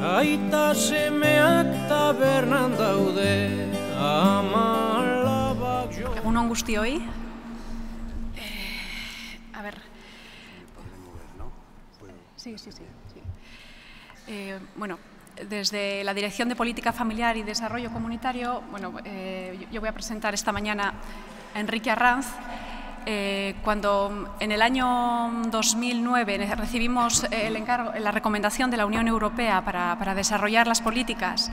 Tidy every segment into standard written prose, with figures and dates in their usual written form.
aita semeak tabernan daude, amalabak jo. Egun on guztioi. A ver. Sí. Bueno, desde la Dirección de Política Familiar y Desarrollo Comunitario, yo voy a presentar esta mañana a Enrique Arranz. Cuando en el año 2009 recibimos la recomendación de la Unión Europea para desarrollar las políticas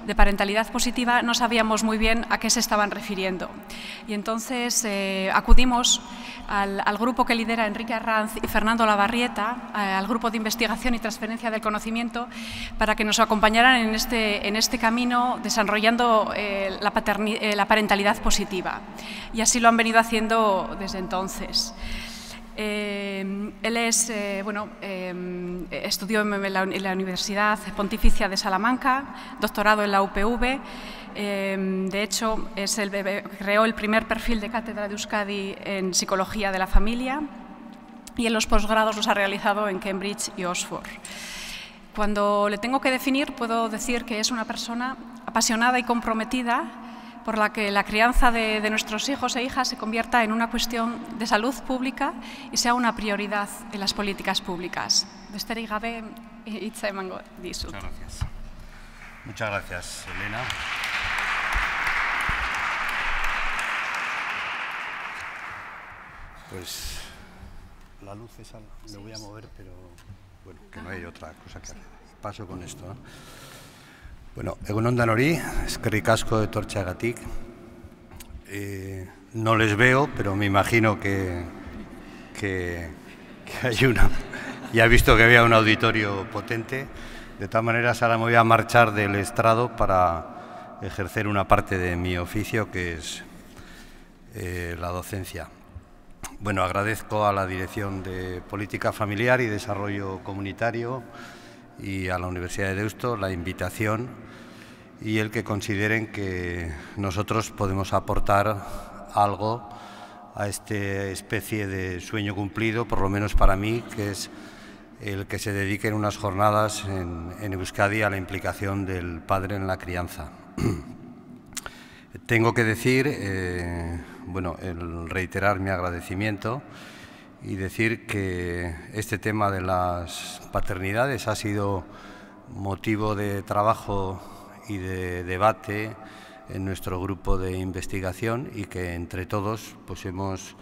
de parentalidad positiva, no sabíamos muy bien a qué se estaban refiriendo. Y entonces acudimos al grupo que lidera Enrique Arranz y Fernando Lavarrieta, al grupo de investigación y transferencia del conocimiento, para que nos acompañaran en este camino desarrollando la parentalidad positiva. Y así lo han venido haciendo desde entonces. Él estudió en la Universidad Pontificia de Salamanca, doctorado en la UPV. De hecho, creó el primer perfil de cátedra de Euskadi en Psicología de la Familia y en los posgrados los ha realizado en Cambridge y Oxford. Cuando le tengo que definir, puedo decir que es una persona apasionada y comprometida por la que la crianza de nuestros hijos e hijas se convierta en una cuestión de salud pública y sea una prioridad en las políticas públicas. Besterik gabe, hitza emango dizut. Muchas gracias. Muchas gracias, Elena. Pues la luz esa me voy a mover, pero bueno, que no hay otra cosa que hacer. Paso con esto, ¿no? Bueno, egun on danori, eskerrik asko etortzeagatik. No les veo, pero me imagino que hay una. Ya he visto que había un auditorio potente. De todas maneras, ahora me voy a marchar del estrado para ejercer una parte de mi oficio, que es la docencia. Bueno, agradezco a la Dirección de Política Familiar y Desarrollo Comunitario y a la Universidad de Deusto la invitación y el que consideren que nosotros podemos aportar algo a esta especie de sueño cumplido, por lo menos para mí, que es el que se dediquen unas jornadas en Euskadi a la implicación del padre en la crianza. Tengo que decir, el reiterar mi agradecimiento y decir que este tema de las paternidades ha sido motivo de trabajo y de debate en nuestro grupo de investigación y que entre todos pues hemos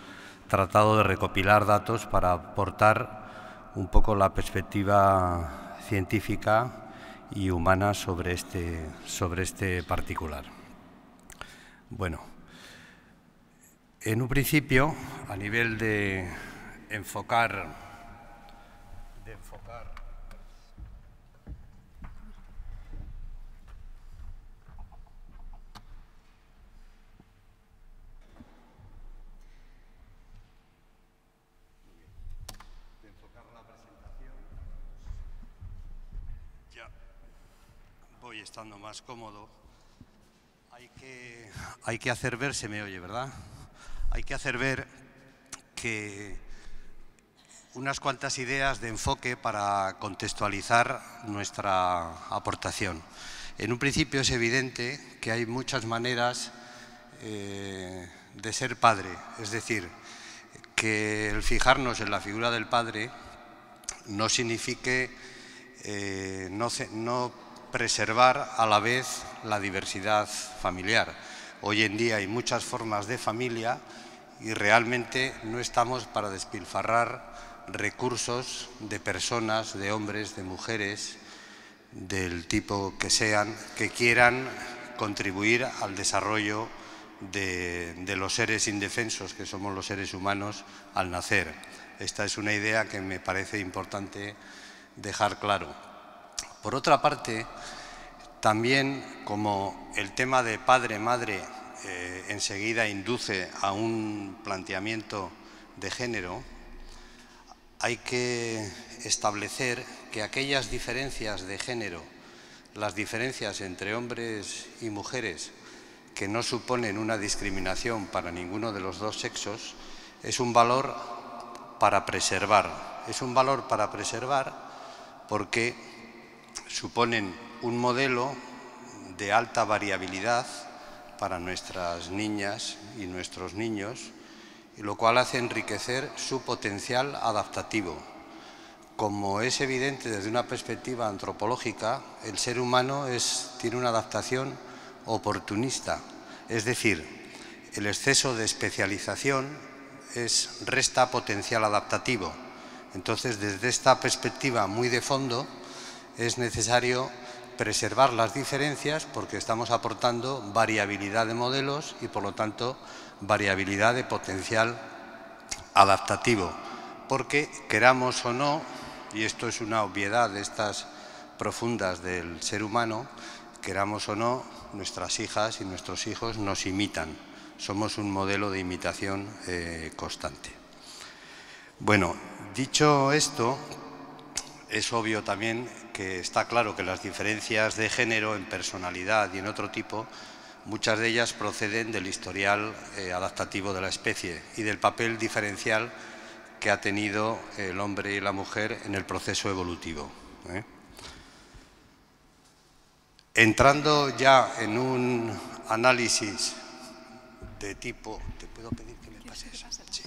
tratado de recopilar datos para aportar un poco la perspectiva científica y humana sobre este particular. Bueno, en un principio, a nivel de enfocar. La presentación. Ya voy estando más cómodo. Hay que hacer ver, se me oye, ¿verdad? Hay que hacer ver que unas cuantas ideas de enfoque para contextualizar nuestra aportación. En un principio es evidente que hay muchas maneras de ser padre, es decir, que el fijarnos en la figura del padre no signifique no preservar a la vez la diversidad familiar. Hoy en día hay muchas formas de familia y realmente no estamos para despilfarrar recursos de personas, de hombres, de mujeres, del tipo que sean, que quieran contribuir al desarrollo de los seres indefensos que somos los seres humanos al nacer. Esta es una idea que me parece importante dejar claro. Por otra parte, también como el tema de padre-madre enseguida induce a un planteamiento de género, hay que establecer que aquellas diferencias de género, las diferencias entre hombres y mujeres, que no suponen una discriminación para ninguno de los dos sexos, es un valor para preservar. Es un valor para preservar porque suponen un modelo de alta variabilidad para nuestras niñas y nuestros niños, y lo cual hace enriquecer su potencial adaptativo. Como es evidente desde una perspectiva antropológica, el ser humano tiene una adaptación oportunista, es decir, el exceso de especialización resta potencial adaptativo. Entonces, desde esta perspectiva muy de fondo, es necesario preservar las diferencias porque estamos aportando variabilidad de modelos y, por lo tanto, variabilidad de potencial adaptativo. Porque, queramos o no, y esto es una obviedad de estas profundas del ser humano, queramos o no, nuestras hijas y nuestros hijos nos imitan. Somos un modelo de imitación constante. Bueno, dicho esto, es obvio también que está claro que las diferencias de género en personalidad y en otro tipo, muchas de ellas proceden del historial adaptativo de la especie y del papel diferencial que ha tenido el hombre y la mujer en el proceso evolutivo. Entrando ya en un análisis de tipo... ¿Te puedo pedir que me pases? Sí.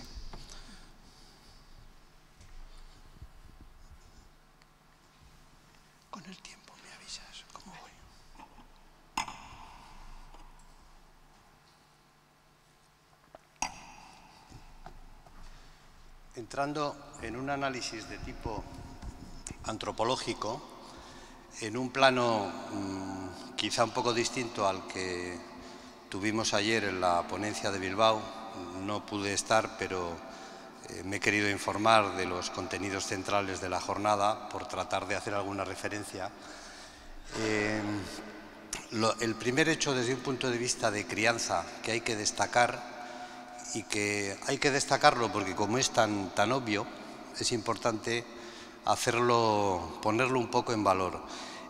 Con el tiempo me avisas cómo voy. Entrando en un análisis de tipo antropológico, en un plano quizá un poco distinto al que tuvimos ayer en la ponencia de Bilbao, no pude estar, pero me he querido informar de los contenidos centrales de la jornada por tratar de hacer alguna referencia. El primer hecho desde un punto de vista de crianza que hay que destacar, y que hay que destacarlo porque como es tan obvio, es importante ponerlo un poco en valor.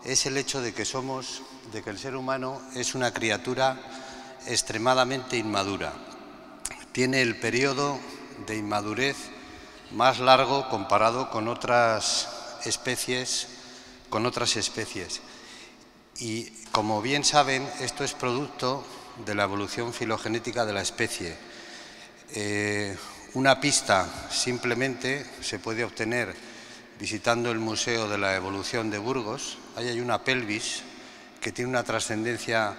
Es el hecho de que el ser humano es una criatura extremadamente inmadura. Tiene el periodo de inmadurez más largo comparado con otras especies. Y como bien saben, esto es producto de la evolución filogenética de la especie. Una pista simplemente se puede obtener visitando el Museo de la Evolución de Burgos. Ahí hay una pelvis que tiene una trascendencia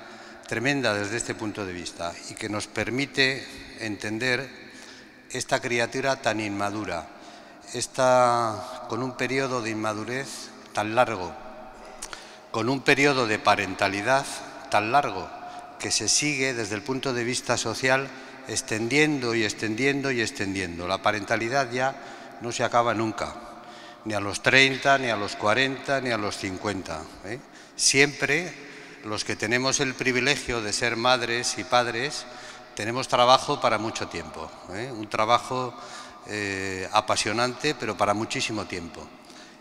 tremenda desde este punto de vista y que nos permite entender esta criatura tan inmadura, con un periodo de inmadurez tan largo, con un periodo de parentalidad tan largo que se sigue desde el punto de vista social extendiendo y extendiendo y extendiendo. La parentalidad ya no se acaba nunca, ni a los 30, ni a los 40, ni a los 50. Siempre los que tenemos el privilegio de ser madres y padres tenemos trabajo para mucho tiempo, un trabajo apasionante, pero para muchísimo tiempo.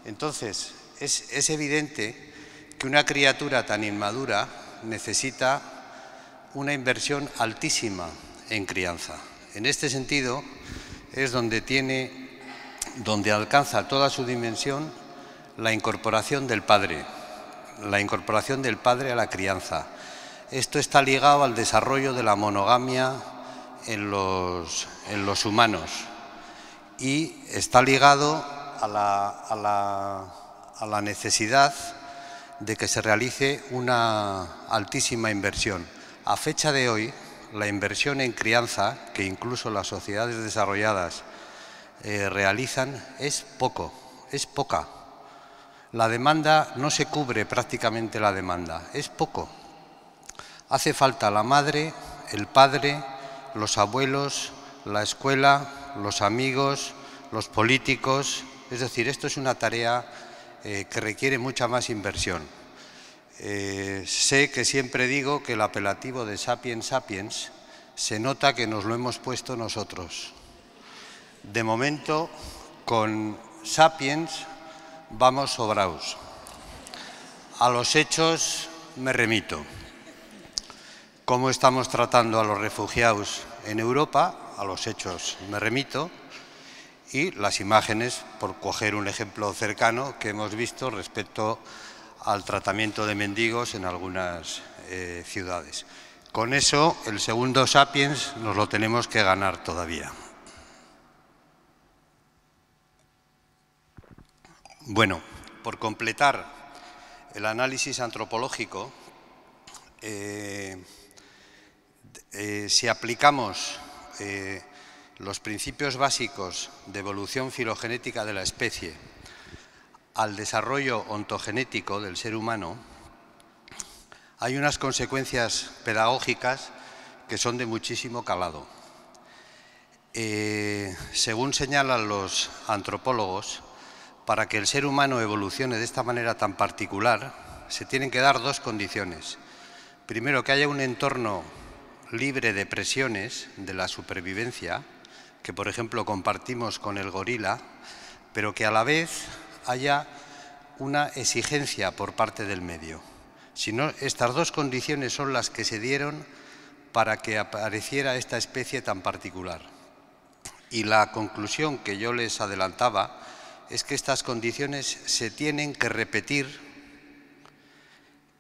Entonces, es evidente que una criatura tan inmadura necesita una inversión altísima en crianza. En este sentido es donde alcanza toda su dimensión la incorporación del padre a la crianza. Esto está ligado al desarrollo de la monogamia en los humanos y está ligado a la necesidad de que se realice una altísima inversión. A fecha de hoy, la inversión en crianza, que incluso las sociedades desarrolladas realizan, es poca. La demanda no se cubre prácticamente la demanda, es poco. Hace falta la madre, el padre, los abuelos, la escuela, los amigos, los políticos. Es decir, esto es una tarea que requiere mucha más inversión. Sé que siempre digo que el apelativo de Sapiens Sapiens se nota que nos lo hemos puesto nosotros. De momento, con Sapiens vamos sobraos. A los hechos me remito. ¿Cómo estamos tratando a los refugiados en Europa? A los hechos me remito. Y las imágenes, por coger un ejemplo cercano, que hemos visto respecto al tratamiento de mendigos en algunas ciudades. Con eso, el segundo Sapiens nos lo tenemos que ganar todavía. Bueno, por completar el análisis antropológico, si aplicamos los principios básicos de evolución filogenética de la especie al desarrollo ontogenético del ser humano, hay unas consecuencias pedagógicas que son de muchísimo calado. Según señalan los antropólogos, para que el ser humano evolucione de esta manera tan particular, se tienen que dar dos condiciones. Primero, que haya un entorno libre de presiones de la supervivencia, que por ejemplo compartimos con el gorila, pero que a la vez haya una exigencia por parte del medio. Si no, estas dos condiciones son las que se dieron para que apareciera esta especie tan particular. Y la conclusión que yo les adelantaba es que estas condiciones se tienen que repetir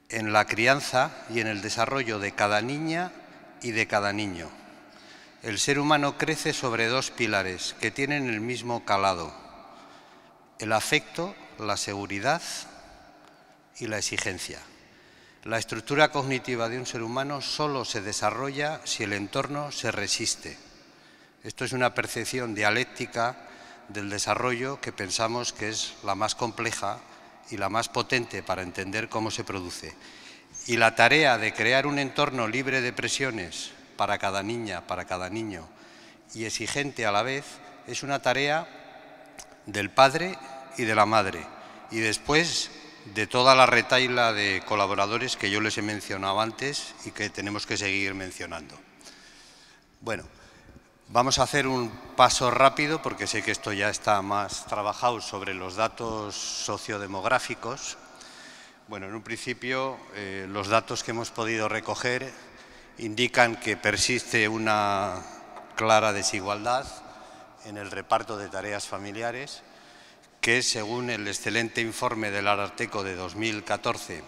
en la crianza y en el desarrollo de cada niña y de cada niño. El ser humano crece sobre dos pilares que tienen el mismo calado: el afecto, la seguridad y la exigencia. La estructura cognitiva de un ser humano solo se desarrolla si el entorno se resiste. Esto es una percepción dialéctica del desarrollo que pensamos que es la más compleja y la más potente para entender cómo se produce. Y la tarea de crear un entorno libre de presiones para cada niña, para cada niño, y exigente a la vez, es una tarea del padre y de la madre, y después de toda la retahíla de colaboradores que yo les he mencionado antes y que tenemos que seguir mencionando. Bueno, vamos a hacer un paso rápido porque sé que esto ya está más trabajado sobre los datos sociodemográficos. Bueno, en un principio los datos que hemos podido recoger indican que persiste una clara desigualdad en el reparto de tareas familiares, que según el excelente informe del Ararteko de 2014,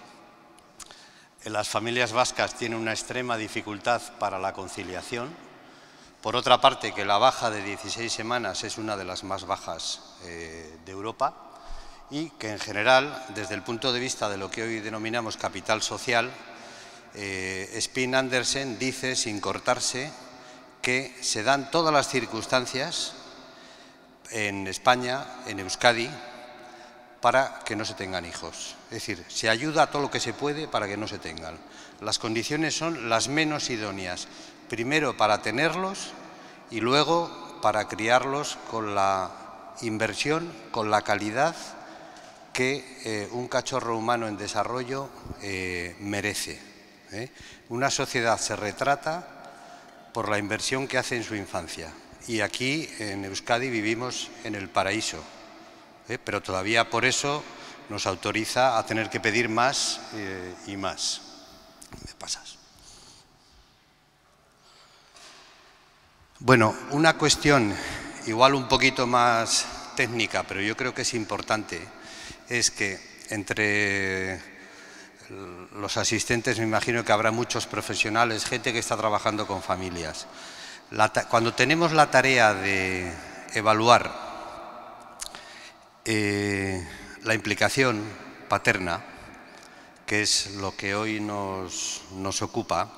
las familias vascas tienen una extrema dificultad para la conciliación. Por otra parte, que la baja de 16 semanas es una de las más bajas de Europa, y que en general, desde el punto de vista de lo que hoy denominamos capital social, Spin Andersen dice, sin cortarse, que se dan todas las circunstancias en España, en Euskadi, para que no se tengan hijos. Es decir, se ayuda a todo lo que se puede para que no se tengan. Las condiciones son las menos idóneas. Primero para tenerlos y luego para criarlos con la inversión, con la calidad que un cachorro humano en desarrollo merece. Una sociedad se retrata por la inversión que hace en su infancia. Y aquí en Euskadi vivimos en el paraíso, pero todavía por eso nos autoriza a tener que pedir más y más. ¿Me pasas? Bueno, una cuestión igual un poquito más técnica, pero yo creo que es importante, es que entre los asistentes me imagino que habrá muchos profesionales, gente que está trabajando con familias. Cuando tenemos la tarea de evaluar la implicación paterna, que es lo que hoy nos ocupa,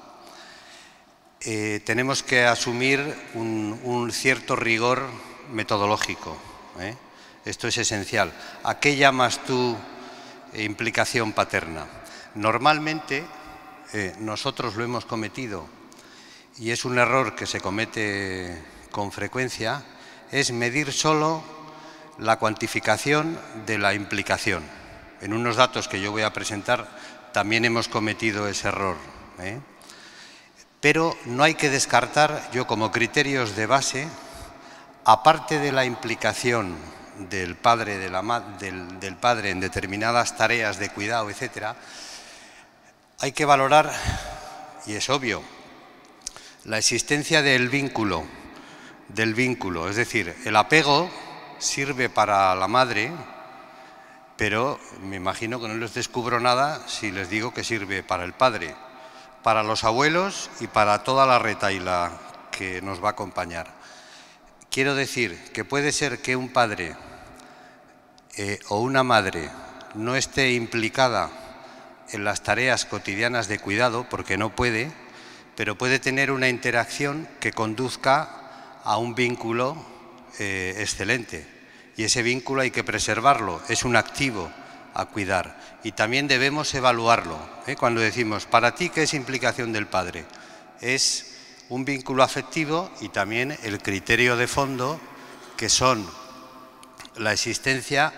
tenemos que asumir un cierto rigor metodológico. Esto es esencial. ¿A qué llamas tú implicación paterna? Normalmente nosotros lo hemos cometido, y es un error que se comete con frecuencia, es medir solo la cuantificación de la implicación. En unos datos que yo voy a presentar también hemos cometido ese error. Pero no hay que descartar, yo como criterios de base, aparte de la implicación del padre, del padre en determinadas tareas de cuidado, etc., hay que valorar, y es obvio, la existencia del vínculo, es decir, el apego sirve para la madre pero me imagino que no les descubro nada si les digo que sirve para el padre, para los abuelos y para toda la retahíla que nos va a acompañar. Quiero decir que puede ser que un padre o una madre no esté implicada en las tareas cotidianas de cuidado, porque no puede, pero puede tener una interacción que conduzca a un vínculo excelente. Y ese vínculo hay que preservarlo, es un activo a cuidar. Y también debemos evaluarlo. Cuando decimos, ¿para ti qué es implicación del padre? Es un vínculo afectivo y también el criterio de fondo, que son la existencia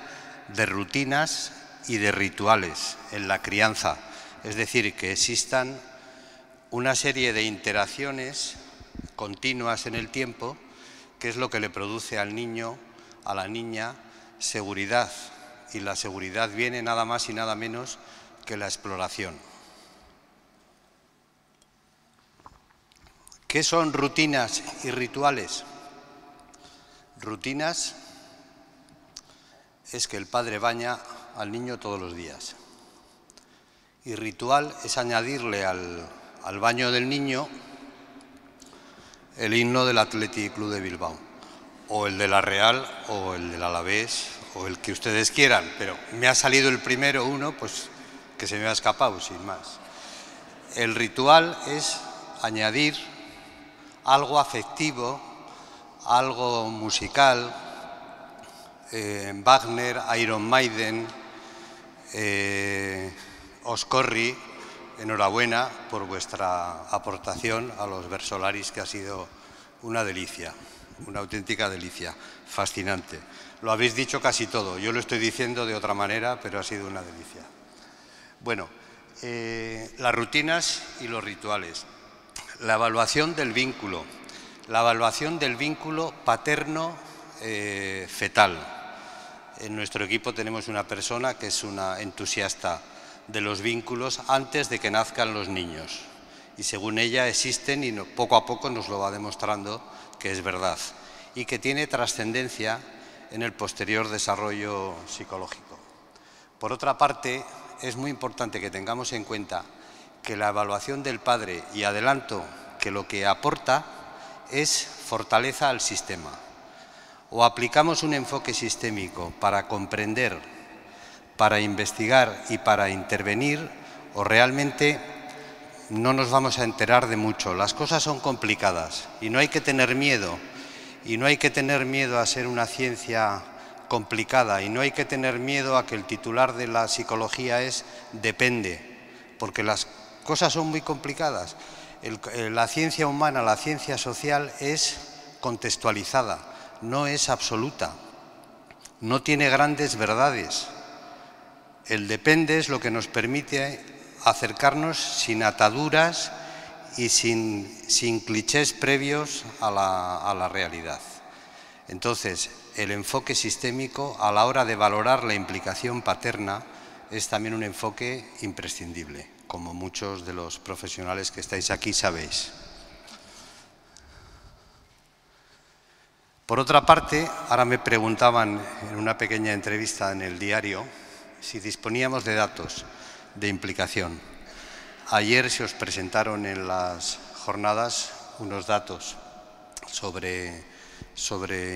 de rutinas y de rituales en la crianza. Es decir, que existan una serie de interacciones continuas en el tiempo, que es lo que le produce al niño, a la niña, seguridad. Y la seguridad viene nada más y nada menos que la exploración. ¿Qué son rutinas y rituales? Rutinas es que el padre baña al niño todos los días. Y ritual es añadirle al baño del niño el himno del Athletic Club de Bilbao, o el de la Real, o el del Alavés, o el que ustedes quieran, pero me ha salido el primero uno, pues que se me ha escapado, sin más. El ritual es añadir algo afectivo, algo musical, Wagner, Iron Maiden, Oscorri, enhorabuena por vuestra aportación a los versolaris, que ha sido una delicia, una auténtica delicia, fascinante. Lo habéis dicho casi todo, yo lo estoy diciendo de otra manera, pero ha sido una delicia. Bueno, las rutinas y los rituales. La evaluación del vínculo paterno-fetal. En nuestro equipo tenemos una persona que es una entusiasta de los vínculos antes de que nazcan los niños. Y según ella existen y poco a poco nos lo va demostrando que es verdad. Y que tiene trascendencia en el posterior desarrollo psicológico. Por otra parte, es muy importante que tengamos en cuenta que la evaluación del padre, y adelanto que lo que aporta es fortaleza al sistema. O aplicamos un enfoque sistémico para comprender, para investigar y para intervenir, o realmente no nos vamos a enterar de mucho. Las cosas son complicadas y no hay que tener miedo. Y no hay que tener miedo a ser una ciencia complicada, y no hay que tener miedo a que el titular de la psicología es depende, porque las cosas son muy complicadas. La ciencia humana, la ciencia social es contextualizada, no es absoluta, no tiene grandes verdades. El depende es lo que nos permite acercarnos sin ataduras y sin clichés previos a la realidad. Entonces, el enfoque sistémico a la hora de valorar la implicación paterna es también un enfoque imprescindible, como muchos de los profesionales que estáis aquí sabéis. Por otra parte, ahora me preguntaban en una pequeña entrevista en el diario si disponíamos de datos de implicación. Ayer se os presentaron en las jornadas unos datos sobre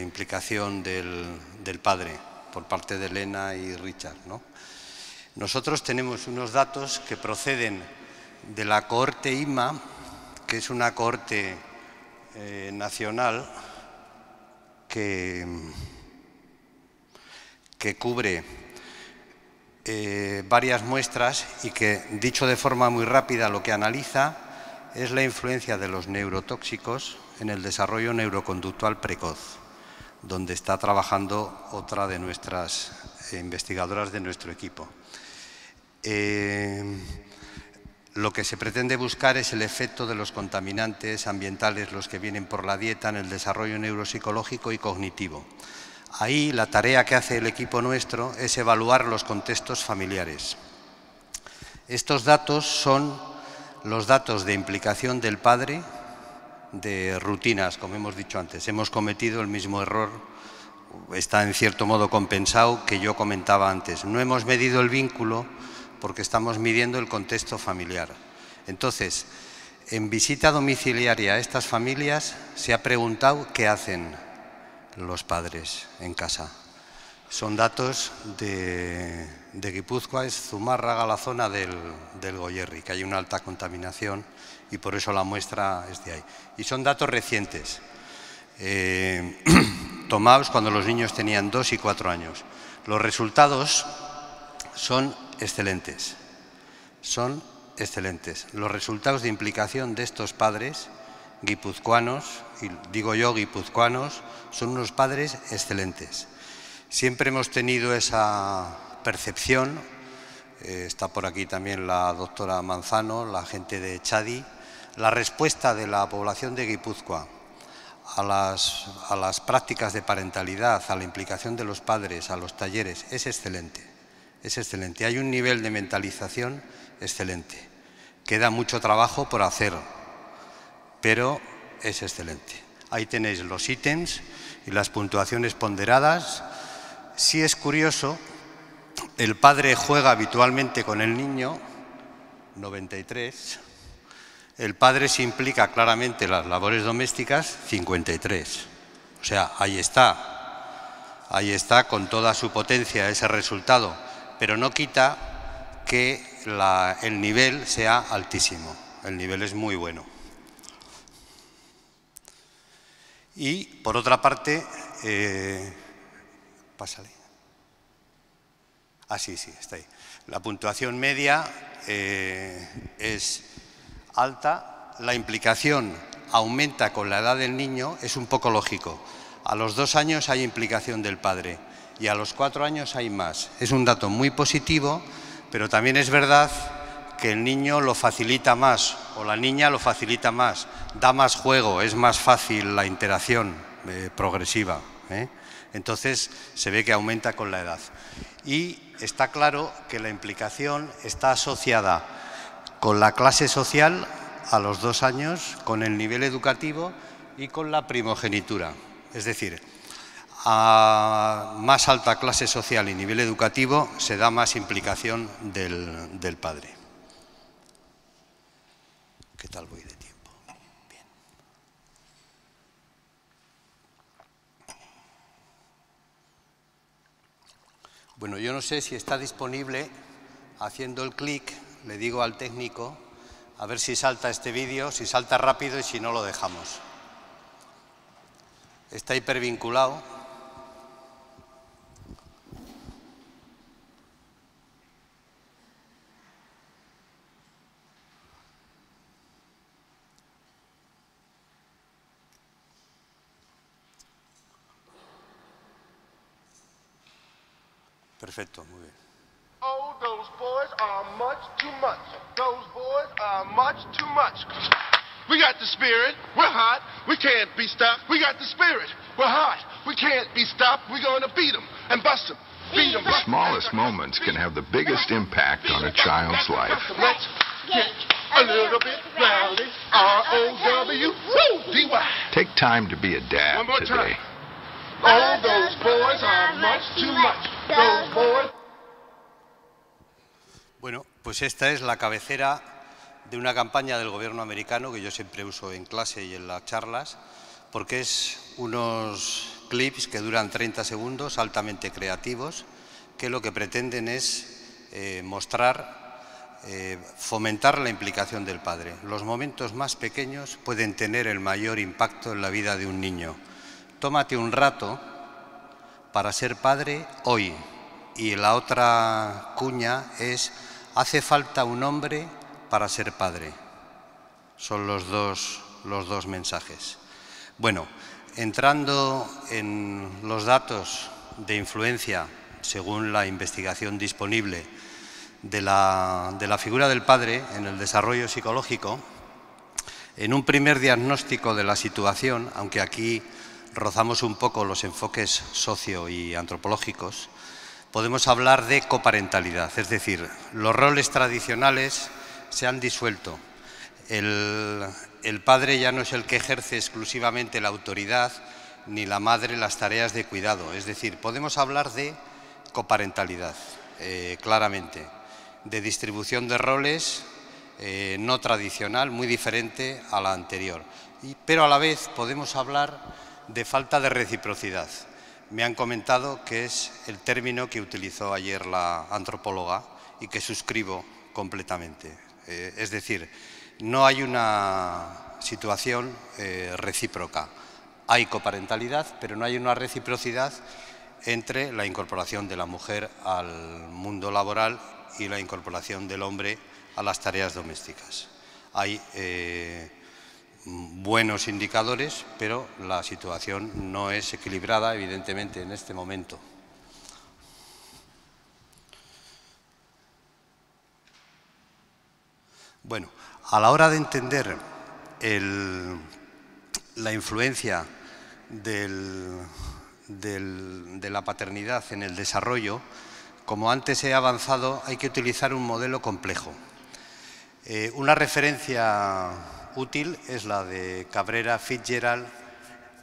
implicación del padre por parte de Elena y Richard, ¿no? Nosotros tenemos unos datos que proceden de la cohorte IMA, que es una cohorte nacional que cubre varias muestras y que, dicho de forma muy rápida, lo que analiza es la influencia de los neurotóxicos en el desarrollo neuroconductual precoz, donde está trabajando otra de nuestras investigadoras de nuestro equipo. Lo que se pretende buscar es el efecto de los contaminantes ambientales, los que vienen por la dieta, en el desarrollo neuropsicológico y cognitivo. Ahí la tarea que hace el equipo nuestro es evaluar los contextos familiares. Estos datos son los datos de implicación del padre, de rutinas, como hemos dicho antes. Hemos cometido el mismo error está en cierto modo compensado, que yo comentaba antes. No hemos medido el vínculo porque estamos midiendo el contexto familiar. Entonces, en visita domiciliaria a estas familias se ha preguntado qué hacen los padres en casa. Son datos de Guipúzcoa, es Zumárraga, la zona del Goierri, que hay una alta contaminación y por eso la muestra es de ahí. Y son datos recientes, tomados cuando los niños tenían 2 y 4 años. Los resultados son excelentes, Los resultados de implicación de estos padres guipuzcoanos, y digo yo guipuzcoanos, son unos padres excelentes. Siempre hemos tenido esa percepción, está por aquí también la doctora Manzano, la gente de Chadi, la respuesta de la población de Guipúzcoa a las prácticas de parentalidad, a la implicación de los padres, a los talleres, es excelente. Es excelente. Hay un nivel de mentalización excelente. Queda mucho trabajo por hacer, pero es excelente. Ahí tenéis los ítems y las puntuaciones ponderadas. Sí es curioso, el padre juega habitualmente con el niño, 93. El padre se implica claramente en las labores domésticas, 53. O sea, ahí está con toda su potencia ese resultado, pero no quita que el nivel sea altísimo, el nivel es muy bueno. Y, por otra parte, pásale. Sí, está ahí. La puntuación media es alta, la implicación aumenta con la edad del niño, es un poco lógico. A los 2 años hay implicación del padre y a los 4 años hay más. Es un dato muy positivo, pero también es verdad que el niño lo facilita más o la niña lo facilita más, da más juego, es más fácil la interacción progresiva. Entonces se ve que aumenta con la edad. Y está claro que la implicación está asociada con la clase social a los 2 años, con el nivel educativo y con la primogenitura. Es decir, a más alta clase social y nivel educativo se da más implicación del padre. ¿Qué tal voy de tiempo? Bien. Bueno, yo no sé si está disponible, haciendo el clic, le digo al técnico, a ver si salta este vídeo, si salta rápido y si no lo dejamos. Está hipervinculado. Perfecto, muy bien. Oh, those boys are much too much. Those boys are much too much. We got the spirit. We're hot. We can't be stopped. We got the spirit. We're hot. We can't be stopped. We're going to beat them and bust them. Beat them. The smallest moments can have the biggest impact on a child's life. Let's get a little bit rowdy. R-O-W-D-Y. Take time to be a dad One more today. time. Oh, those boys are much too much. Those boys. Bueno, pues esta es la cabecera de una campaña del gobierno americano que yo siempre uso en clase y en las charlas, porque es unos clips que duran 30 segundos, altamente creativos, que lo que pretenden es fomentar la implicación del padre. Los momentos más pequeños pueden tener el mayor impacto en la vida de un niño. Tómate un rato para ser padre hoy. Y la otra cuña es: hace falta un hombre para ser padre. Son los dos mensajes. Bueno, entrando en los datos de influencia, según la investigación disponible, de la figura del padre en el desarrollo psicológico, en un primer diagnóstico de la situación, aunque aquí rozamos un poco los enfoques socio y antropológicos, podemos hablar de coparentalidad, es decir, los roles tradicionales se han disuelto. El padre ya no es el que ejerce exclusivamente la autoridad ni la madre las tareas de cuidado. Es decir, podemos hablar de coparentalidad, claramente, de distribución de roles no tradicional, muy diferente a la anterior. Pero a la vez podemos hablar de falta de reciprocidad. Me han comentado que es el término que utilizó ayer la antropóloga y que suscribo completamente. Es decir, no hay una situación recíproca. Hay coparentalidad, pero no hay una reciprocidad entre la incorporación de la mujer al mundo laboral y la incorporación del hombre a las tareas domésticas. Hay buenos indicadores, pero la situación no es equilibrada, evidentemente, en este momento. Bueno, a la hora de entender la influencia de la paternidad en el desarrollo, como antes he avanzado, hay que utilizar un modelo complejo. Una referencia útil es la de Cabrera Fitzgerald,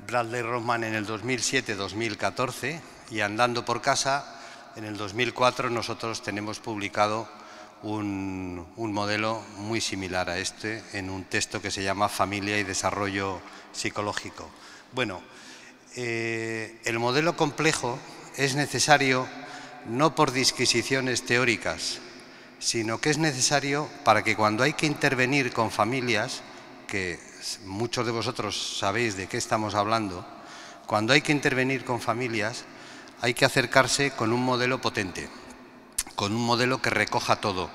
Bradley Rothman en el 2007-2014 y Andando por casa en el 2004 nosotros tenemos publicado un modelo muy similar a este en un texto que se llama Familia y Desarrollo Psicológico. Bueno, el modelo complejo es necesario no por disquisiciones teóricas, sino que es necesario para que cuando hay que intervenir con familias, que muchos de vosotros sabéis de qué estamos hablando, cuando hay que intervenir con familias hay que acercarse con un modelo potente, con un modelo que recoja todo.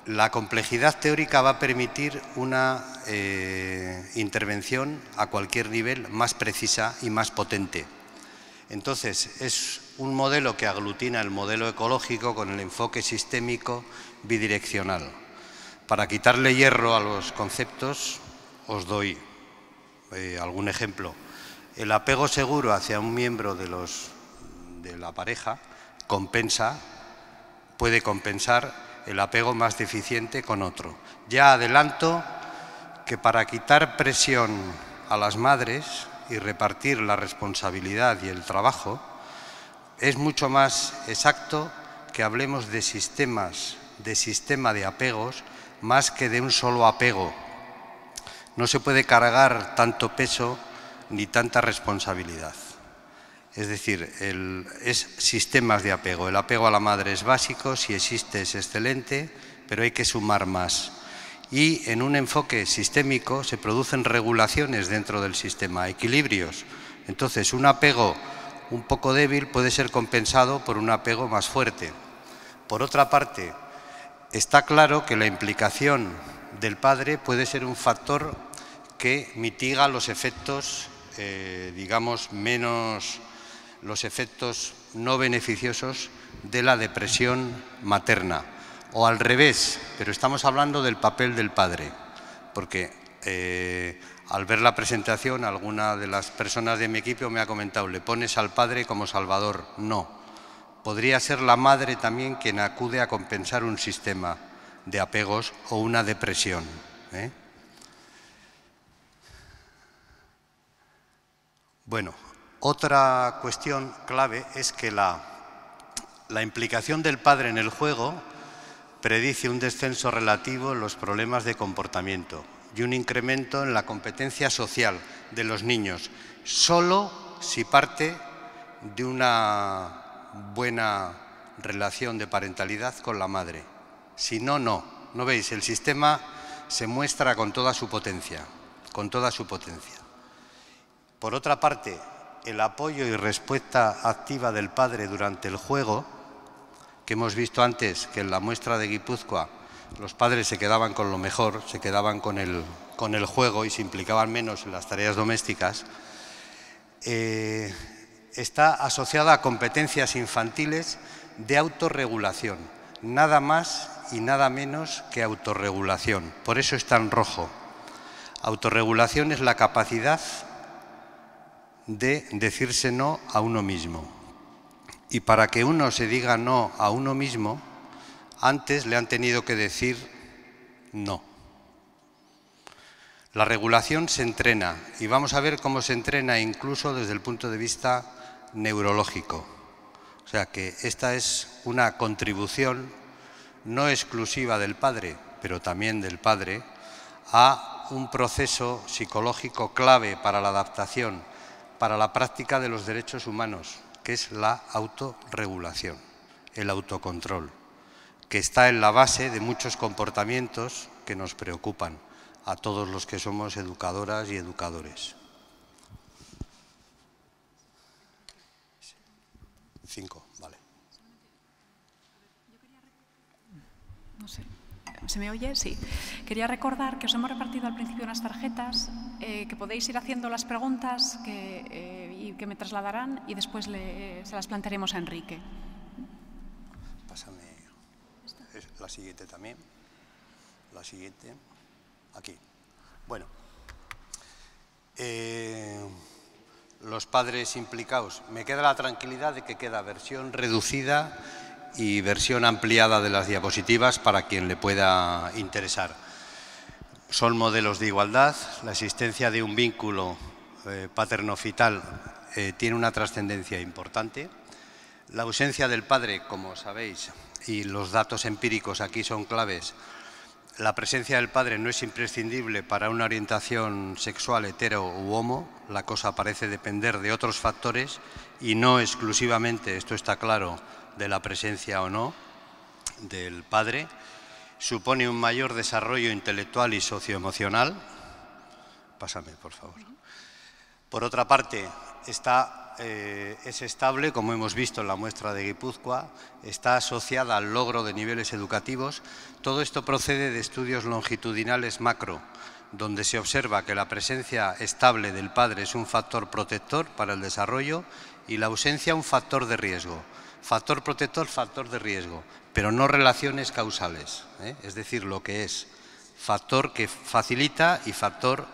La complejidad teórica va a permitir una intervención a cualquier nivel más precisa y más potente. Entonces, es un modelo que aglutina el modelo ecológico con el enfoque sistémico bidireccional. Para quitarle hierro a los conceptos, os doy algún ejemplo. El apego seguro hacia un miembro de la pareja puede compensar el apego más deficiente con otro. Ya adelanto que para quitar presión a las madres y repartir la responsabilidad y el trabajo, es mucho más exacto que hablemos de sistema de apegos más que de un solo apego. No se puede cargar tanto peso ni tanta responsabilidad. Es decir, es sistemas de apego. El apego a la madre es básico, si existe es excelente, pero hay que sumar más. Y en un enfoque sistémico se producen regulaciones dentro del sistema, equilibrios. Entonces, un apego un poco débil puede ser compensado por un apego más fuerte. Por otra parte, está claro que la implicación del padre puede ser un factor que mitiga los efectos, digamos, los efectos no beneficiosos de la depresión materna. O al revés, pero estamos hablando del papel del padre, porque al ver la presentación, alguna de las personas de mi equipo me ha comentado, ¿le pones al padre como salvador? No. Podría ser la madre también quien acude a compensar un sistema de apegos o una depresión. Bueno, otra cuestión clave es que la implicación del padre en el juego predice un descenso relativo en los problemas de comportamiento y un incremento en la competencia social de los niños, solo si parte de una buena relación de parentalidad con la madre. Si no, no. ¿No veis? El sistema se muestra con toda su potencia, con toda su potencia. Por otra parte, el apoyo y respuesta activa del padre durante el juego, que hemos visto antes que en la muestra de Guipúzcoa los padres se quedaban con lo mejor, se quedaban con el juego y se implicaban menos en las tareas domésticas, está asociada a competencias infantiles de autorregulación, nada más y nada menos que autorregulación. Por eso está en rojo. Autorregulación es la capacidad de decirse no a uno mismo. Y para que uno se diga no a uno mismo, antes le han tenido que decir no. La regulación se entrena y vamos a ver cómo se entrena incluso desde el punto de vista neurológico. O sea que esta es una contribución no exclusiva del padre, pero también del padre, a un proceso psicológico clave para la adaptación, para la práctica de los derechos humanos, que es la autorregulación, el autocontrol, que está en la base de muchos comportamientos que nos preocupan a todos los que somos educadoras y educadores. 5, vale. No sé, ¿se me oye? Sí. Quería recordar que os hemos repartido al principio unas tarjetas, que podéis ir haciendo las preguntas y que me trasladarán y después se las plantearemos a Enrique. Pásame la siguiente también. La siguiente. Aquí. Bueno. Los padres implicados. Me queda la tranquilidad de que queda versión reducida y versión ampliada de las diapositivas para quien le pueda interesar. Son modelos de igualdad. La existencia de un vínculo paterno-fetal tiene una trascendencia importante. La ausencia del padre, como sabéis, y los datos empíricos aquí son claves. La presencia del padre no es imprescindible para una orientación sexual hetero u homo. La cosa parece depender de otros factores y no exclusivamente, esto está claro, de la presencia o no del padre. Supone un mayor desarrollo intelectual y socioemocional. Pásame, por favor. Por otra parte, es estable, como hemos visto en la muestra de Guipúzcoa, está asociada al logro de niveles educativos. Todo esto procede de estudios longitudinales macro, donde se observa que la presencia estable del padre es un factor protector para el desarrollo y la ausencia un factor de riesgo. Factor protector, factor de riesgo, pero no relaciones causales, es decir, lo que es factor que facilita y factor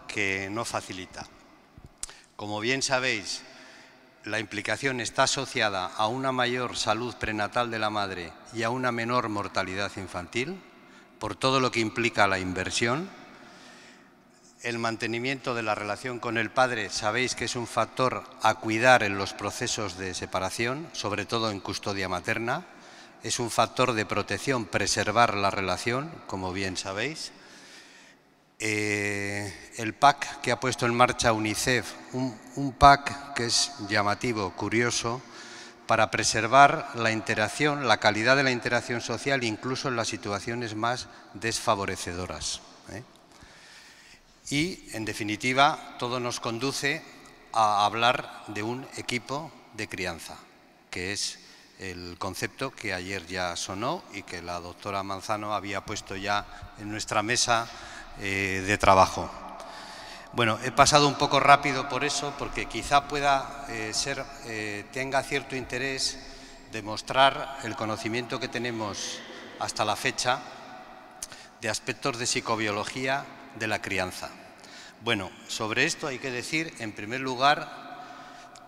que no facilita. Como bien sabéis, la implicación está asociada a una mayor salud prenatal de la madre y a una menor mortalidad infantil, por todo lo que implica la inversión. El mantenimiento de la relación con el padre, sabéis que es un factor a cuidar en los procesos de separación, sobre todo en custodia materna. Es un factor de protección, preservar la relación, como bien sabéis. El pack que ha puesto en marcha UNICEF, un pack que es llamativo, curioso, para preservar la interacción, la calidad de la interacción social, incluso en las situaciones más desfavorecedoras. Y, en definitiva, todo nos conduce a hablar de un equipo de crianza, que es el concepto que ayer ya sonó y que la doctora Manzano había puesto ya en nuestra mesa de trabajo. Bueno, he pasado un poco rápido por eso, porque quizá pueda tenga cierto interés demostrar el conocimiento que tenemos hasta la fecha de aspectos de psicobiología de la crianza. Bueno, sobre esto hay que decir, en primer lugar,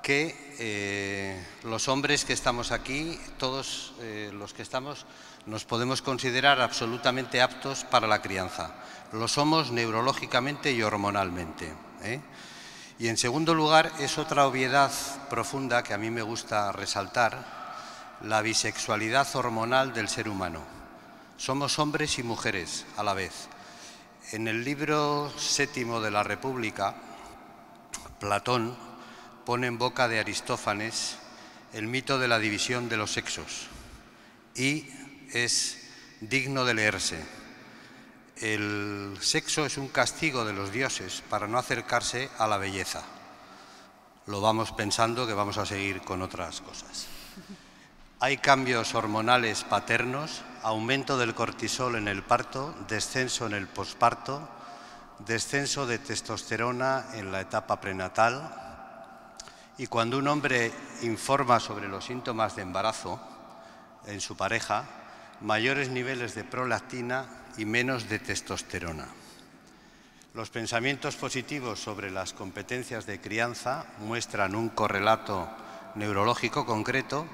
que los hombres que estamos aquí, todos los que estamos, nos podemos considerar absolutamente aptos para la crianza. Lo somos neurológicamente y hormonalmente. Y en segundo lugar, es otra obviedad profunda que a mí me gusta resaltar, la bisexualidad hormonal del ser humano. Somos hombres y mujeres a la vez. En el libro séptimo de la República, Platón pone en boca de Aristófanes el mito de la división de los sexos y es digno de leerse. El sexo es un castigo de los dioses para no acercarse a la belleza. Lo vamos pensando que vamos a seguir con otras cosas. Hay cambios hormonales paternos, aumento del cortisol en el parto, descenso en el posparto, descenso de testosterona en la etapa prenatal. Y cuando un hombre informa sobre los síntomas de embarazo en su pareja, mayores niveles de prolactina y menos de testosterona. Los pensamientos positivos sobre las competencias de crianza muestran un correlato neurológico concreto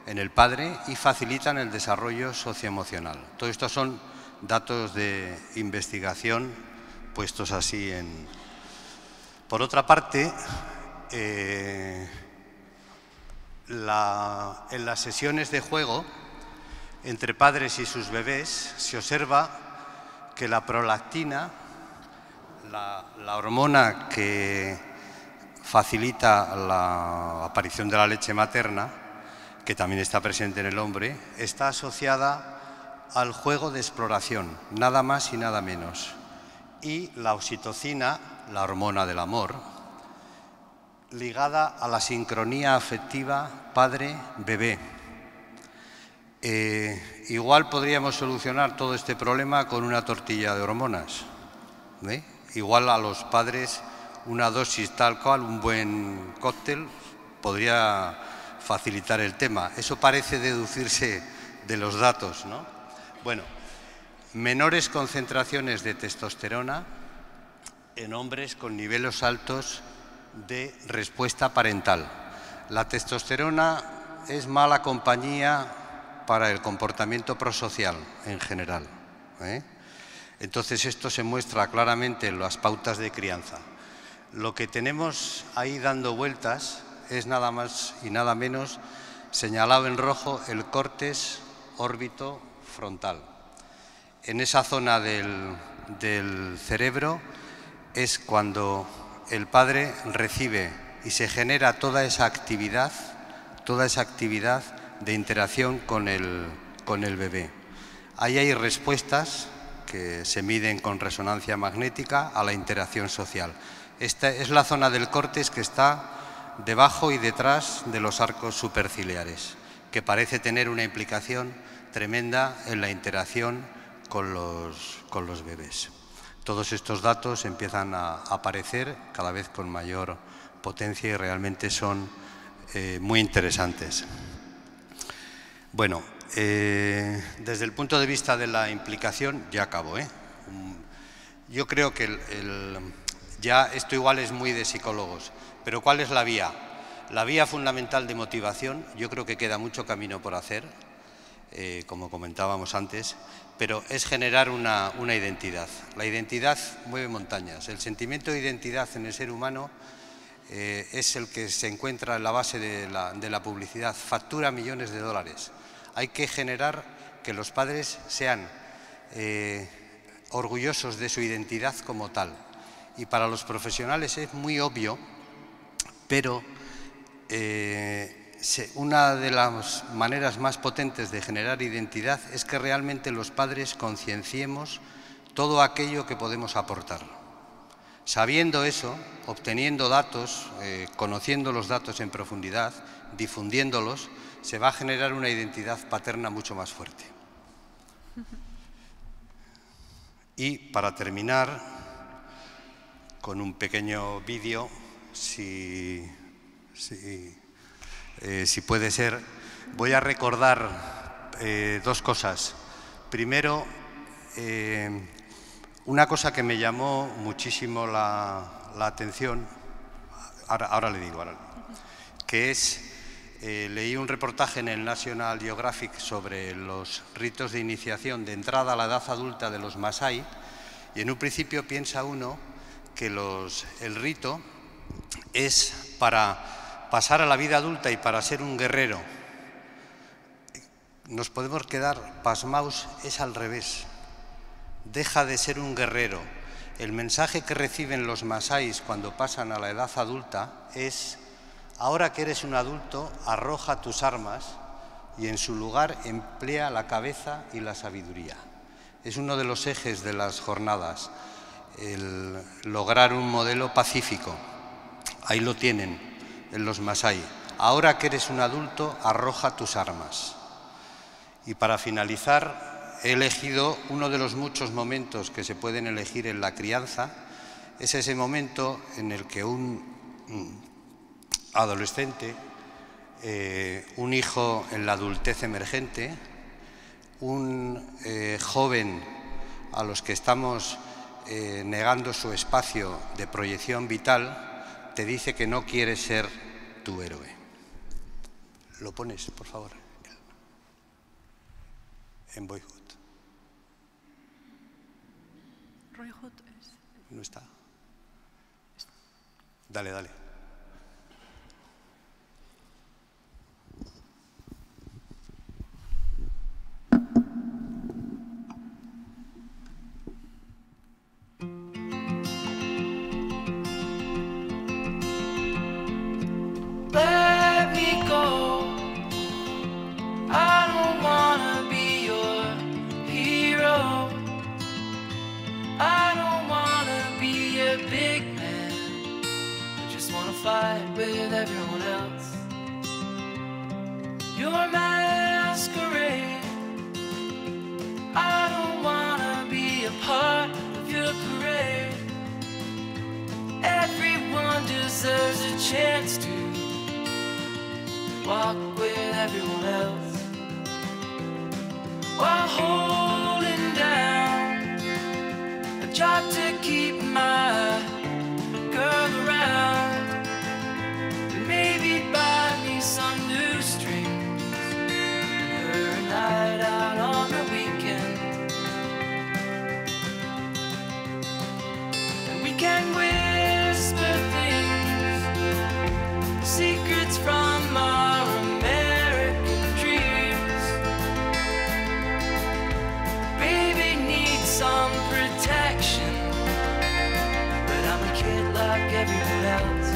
en el padre y facilitan el desarrollo socioemocional. Todo esto son datos de investigación puestos así en... Por otra parte, en las sesiones de juego entre padres y sus bebés se observa que la prolactina, la hormona que facilita la aparición de la leche materna, que también está presente en el hombre, está asociada al juego de exploración, nada más y nada menos. Y la oxitocina, la hormona del amor, ligada a la sincronía afectiva padre-bebé. Igual podríamos solucionar todo este problema con una tortilla de hormonas. Igual a los padres una dosis tal cual, un buen cóctel, podría facilitar el tema. Eso parece deducirse de los datos, ¿no? Bueno, menores concentraciones de testosterona en hombres con niveles altos de respuesta parental. La testosterona es mala compañía para el comportamiento prosocial en general, Entonces esto se muestra claramente en las pautas de crianza. Lo que tenemos ahí dando vueltas es nada más y nada menos, señalado en rojo, el córtex órbito frontal. En esa zona del cerebro es cuando el padre recibe y se genera toda esa actividad de interacción con el bebé. Ahí hay respuestas que se miden con resonancia magnética a la interacción social. Esta es la zona del córtex que está debajo y detrás de los arcos superciliares, que parece tener una implicación tremenda en la interacción con los bebés. Todos estos datos empiezan a aparecer cada vez con mayor potencia y realmente son muy interesantes. Bueno, desde el punto de vista de la implicación, ya acabo, Yo creo que ya esto igual es muy de psicólogos, pero ¿cuál es la vía? La vía fundamental de motivación, yo creo que queda mucho camino por hacer, como comentábamos antes, pero es generar una identidad. La identidad mueve montañas. El sentimiento de identidad en el ser humano es el que se encuentra en la base de la publicidad. Factura millones de dólares. Hay que generar que los padres sean orgullosos de su identidad como tal. Y para los profesionales es muy obvio, pero una de las maneras más potentes de generar identidad es que realmente los padres concienciemos todo aquello que podemos aportar. Sabiendo eso, obteniendo datos, conociendo los datos en profundidad, difundiéndolos, se va a generar una identidad paterna mucho más fuerte. Y para terminar, con un pequeño vídeo, si puede ser, voy a recordar dos cosas. Primero, una cosa que me llamó muchísimo la atención, ahora le digo, que es, leí un reportaje en el National Geographic sobre los ritos de iniciación de entrada a la edad adulta de los Masái, y en un principio piensa uno que el rito es para pasar a la vida adulta y para ser un guerrero. Nos podemos quedar pasmaos, es al revés. Deja de ser un guerrero. El mensaje que reciben los masáis cuando pasan a la edad adulta es: ahora que eres un adulto, arroja tus armas y en su lugar emplea la cabeza y la sabiduría. Es uno de los ejes de las jornadas, el lograr un modelo pacífico. Ahí lo tienen en los Masái. Ahora que eres un adulto, arroja tus armas. Y para finalizar, he elegido uno de los muchos momentos que se pueden elegir en la crianza. Es ese momento en el que un adolescente, un hijo en la adultez emergente, un joven a los que estamos negando su espacio de proyección vital, te dice que no quiere ser tu héroe. Lo pones, por favor, en Boyhood. Boyhood es... ¿No está? Dale, dale. Let me go. I don't wanna be your hero. I don't wanna be a big man. I just wanna fight with everyone else. Your masquerade. I don't wanna be a part of your parade. Everyone deserves a chance to walk with everyone else while holding down a job to keep my girl around, and maybe buy me some new strings and her a night out on the weekend, and we can whisper things, secrets from our American dreams. Baby needs some protection, but I'm a kid like everyone else.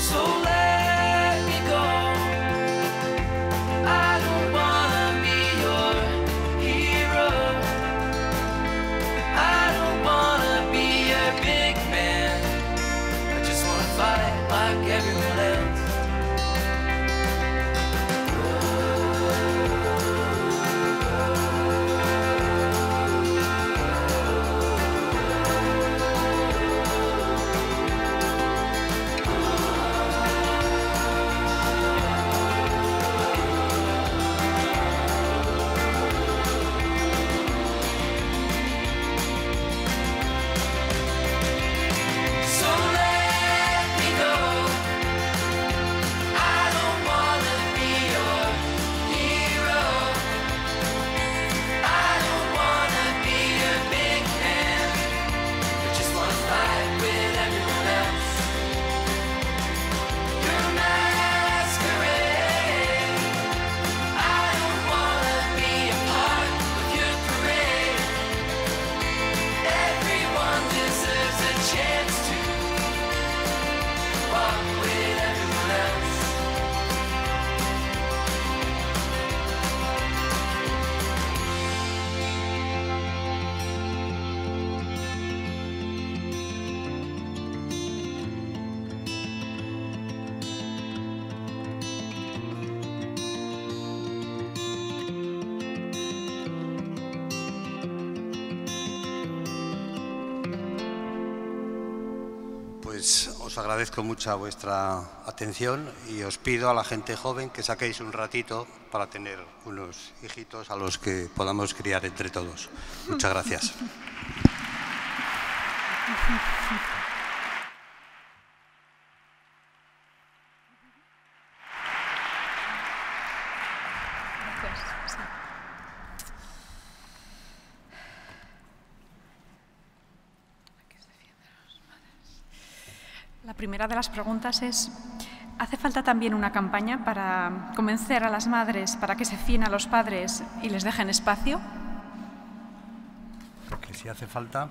So let me go. I don't wanna be your hero. I don't wanna be a big man. I just wanna fight like everyone else. So let me go. I don't wanna be your hero. I don't wanna be a big man. I just wanna fight with everyone else. Your masquerade. I don't wanna be a part of your parade. Everyone deserves a chance to walk with everyone else. Pues os agradezco mucho vuestra atención y os pido a la gente joven que saquéis un ratito para tener unos hijitos a los que podamos criar entre todos. Muchas gracias. La primera de las preguntas es, ¿hace falta también una campaña para convencer a las madres para que se fíen a los padres y les dejen espacio? Porque si hace falta,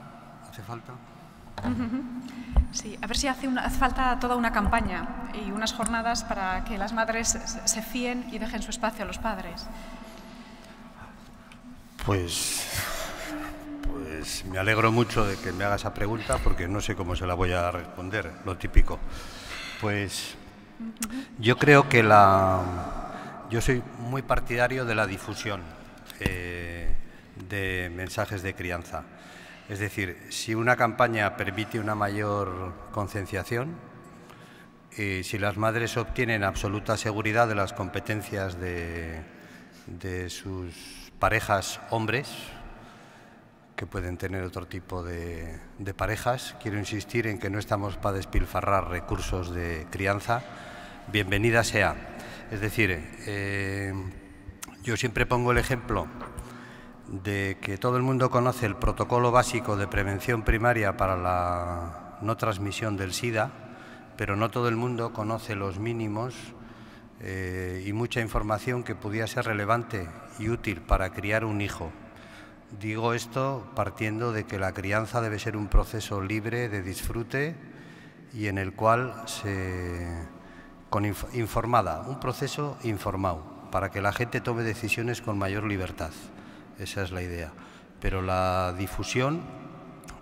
Sí, a ver si hace falta toda una campaña y unas jornadas para que las madres se fíen y dejen su espacio a los padres. Pues me alegro mucho de que me haga esa pregunta porque no sé cómo se la voy a responder, lo típico. Pues yo creo que yo soy muy partidario de la difusión de mensajes de crianza. Es decir, si una campaña permite una mayor concienciación, si las madres obtienen absoluta seguridad de las competencias de sus parejas hombres, que pueden tener otro tipo de parejas. Quiero insistir en que no estamos para despilfarrar recursos de crianza. Bienvenida sea. Es decir, yo siempre pongo el ejemplo de que todo el mundo conoce el protocolo básico de prevención primaria para la no transmisión del SIDA, pero no todo el mundo conoce los mínimos y mucha información que pudiera ser relevante y útil para criar un hijo. Digo esto partiendo de que la crianza debe ser un proceso libre de disfrute y en el cual informada, un proceso informado, para que la gente tome decisiones con mayor libertad. Esa es la idea. Pero la difusión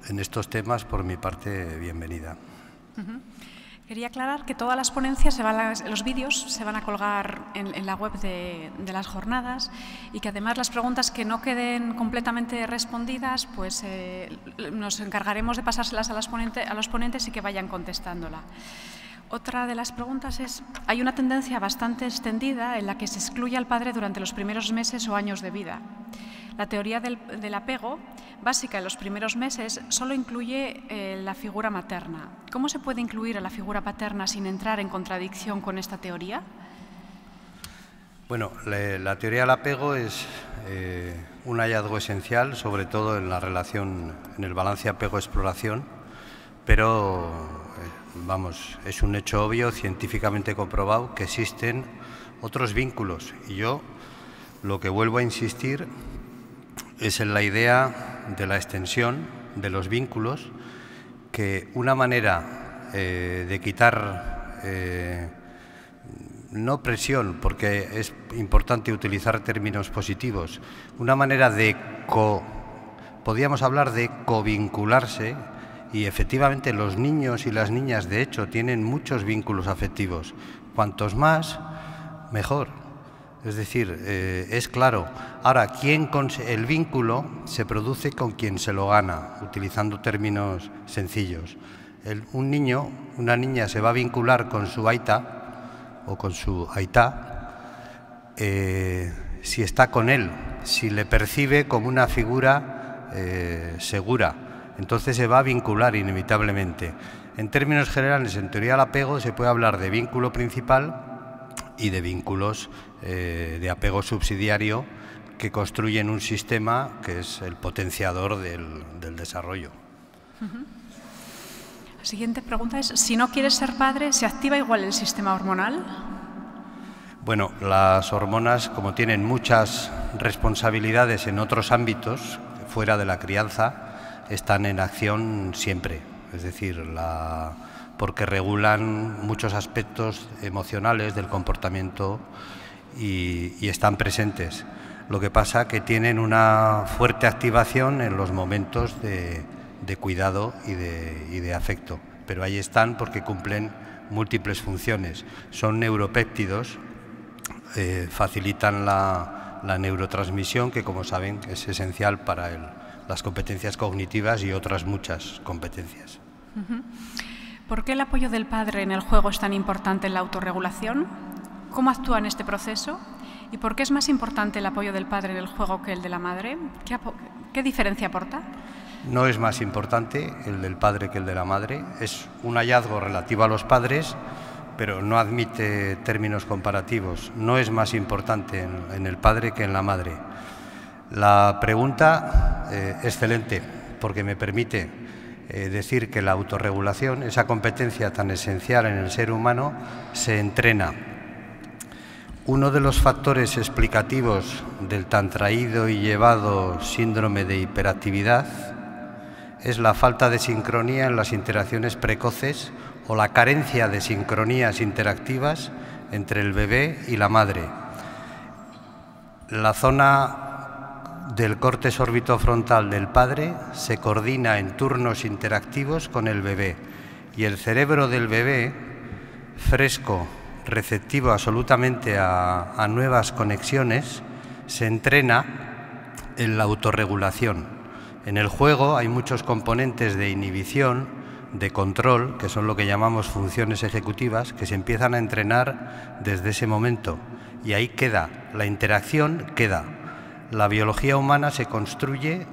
en estos temas, por mi parte, bienvenida. Quería aclarar que todas las ponencias, los vídeos se van a colgar en la web de las jornadas y que además las preguntas que no queden completamente respondidas, pues nos encargaremos de pasárselas a los ponentes y que vayan contestándola. Otra de las preguntas es, hay una tendencia bastante extendida en la que se excluye al padre durante los primeros meses o años de vida. La teoría del apego, básica en los primeros meses, solo incluye la figura materna. ¿Cómo se puede incluir a la figura paterna sin entrar en contradicción con esta teoría? Bueno, la teoría del apego es un hallazgo esencial, sobre todo en la relación, en el balance apego-exploración, pero vamos, es un hecho obvio, científicamente comprobado, que existen otros vínculos. Y yo lo que vuelvo a insistir es en la idea de la extensión de los vínculos, que una manera de quitar, no presión, porque es importante utilizar términos positivos, una manera de podríamos hablar de covincularse, y efectivamente los niños y las niñas de hecho tienen muchos vínculos afectivos, cuantos más, mejor. Es decir, es claro. Ahora, el vínculo se produce con quien se lo gana, utilizando términos sencillos. Un niño, una niña se va a vincular con su aita o con su aitá si está con él, si le percibe como una figura segura. Entonces se va a vincular inevitablemente. En términos generales, en teoría del apego, se puede hablar de vínculo principal y de vínculos de apego subsidiario que construyen un sistema que es el potenciador del desarrollo. La siguiente pregunta es, si no quieres ser padre, ¿se activa igual el sistema hormonal? Bueno, las hormonas, como tienen muchas responsabilidades en otros ámbitos, fuera de la crianza, están en acción siempre. Es decir, porque regulan muchos aspectos emocionales del comportamiento y están presentes. Lo que pasa es que tienen una fuerte activación en los momentos de cuidado y de afecto, pero ahí están porque cumplen múltiples funciones. Son neuropéptidos, facilitan la neurotransmisión, que como saben es esencial para las competencias cognitivas y otras muchas competencias. ¿Por qué el apoyo del padre en el juego es tan importante en la autorregulación? ¿Cómo actúa en este proceso? ¿Y por qué es más importante el apoyo del padre en el juego que el de la madre? ¿Qué diferencia aporta? No es más importante el del padre que el de la madre. Es un hallazgo relativo a los padres, pero no admite términos comparativos. No es más importante en el padre que en la madre. La pregunta excelente, porque me permite decir que la autorregulación, esa competencia tan esencial en el ser humano, se entrena. Uno de los factores explicativos del tan traído y llevado síndrome de hiperactividad es la falta de sincronía en las interacciones precoces o la carencia de sincronías interactivas entre el bebé y la madre. La zona del córtex orbitofrontal del padre se coordina en turnos interactivos con el bebé y el cerebro del bebé, fresco, receptivo absolutamente a nuevas conexiones, se entrena en la autorregulación. En el juego hay muchos componentes de inhibición, de control, que son lo que llamamos funciones ejecutivas, que se empiezan a entrenar desde ese momento. Y ahí queda, la interacción queda. La biología humana se construye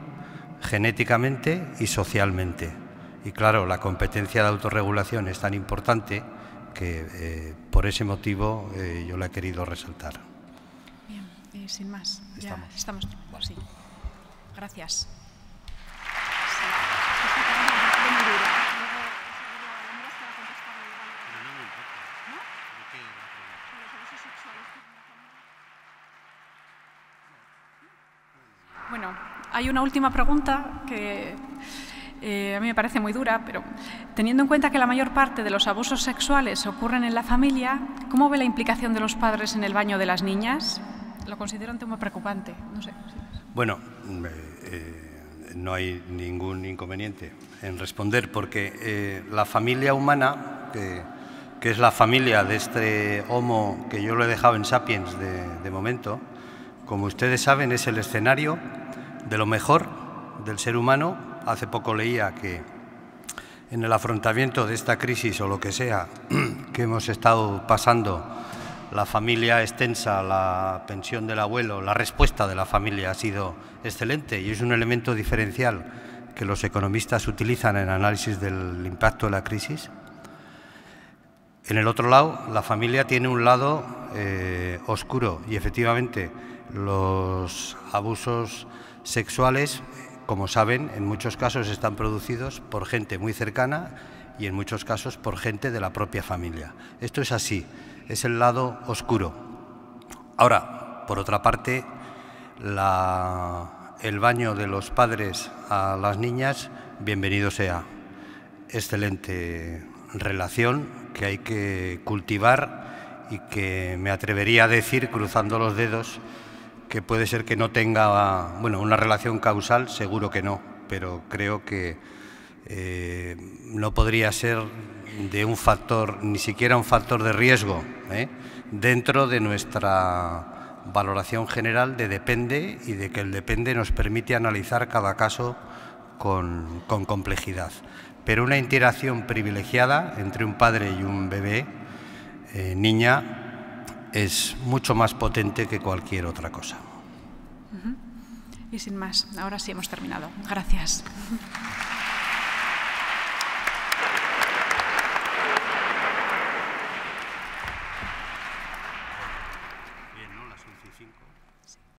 genéticamente y socialmente. Y claro, la competencia de autorregulación es tan importante que por ese motivo yo la he querido resaltar. Bien, sin más. Ya estamos. Sí. Gracias. Bueno, hay una última pregunta que a mí me parece muy dura, pero teniendo en cuenta que la mayor parte de los abusos sexuales ocurren en la familia, ¿cómo ve la implicación de los padres en el baño de las niñas? Lo considero un tema preocupante. No sé. Bueno, no hay ningún inconveniente en responder, porque la familia humana, que es la familia de este Homo que yo lo he dejado en Sapiens de momento, como ustedes saben, es el escenario de lo mejor del ser humano. Hace poco leía que en el afrontamiento de esta crisis o lo que sea que hemos estado pasando, la familia extensa, la pensión del abuelo, la respuesta de la familia ha sido excelente y es un elemento diferencial que los economistas utilizan en el análisis del impacto de la crisis. En el otro lado, la familia tiene un lado oscuro y efectivamente los abusos sexuales, como saben, en muchos casos están producidos por gente muy cercana y en muchos casos por gente de la propia familia. Esto es así, es el lado oscuro. Ahora, por otra parte, el baño de los padres a las niñas, bienvenido sea. Excelente relación que hay que cultivar y que me atrevería a decir, cruzando los dedos, que puede ser que no tenga, bueno, una relación causal, seguro que no, pero creo que no podría ser de un factor, ni siquiera un factor de riesgo, dentro de nuestra valoración general de depende y de que el depende nos permite analizar cada caso con complejidad. Pero una interacción privilegiada entre un padre y un bebé, niña, es mucho más potente que cualquier otra cosa. Y sin más, ahora sí hemos terminado. Gracias.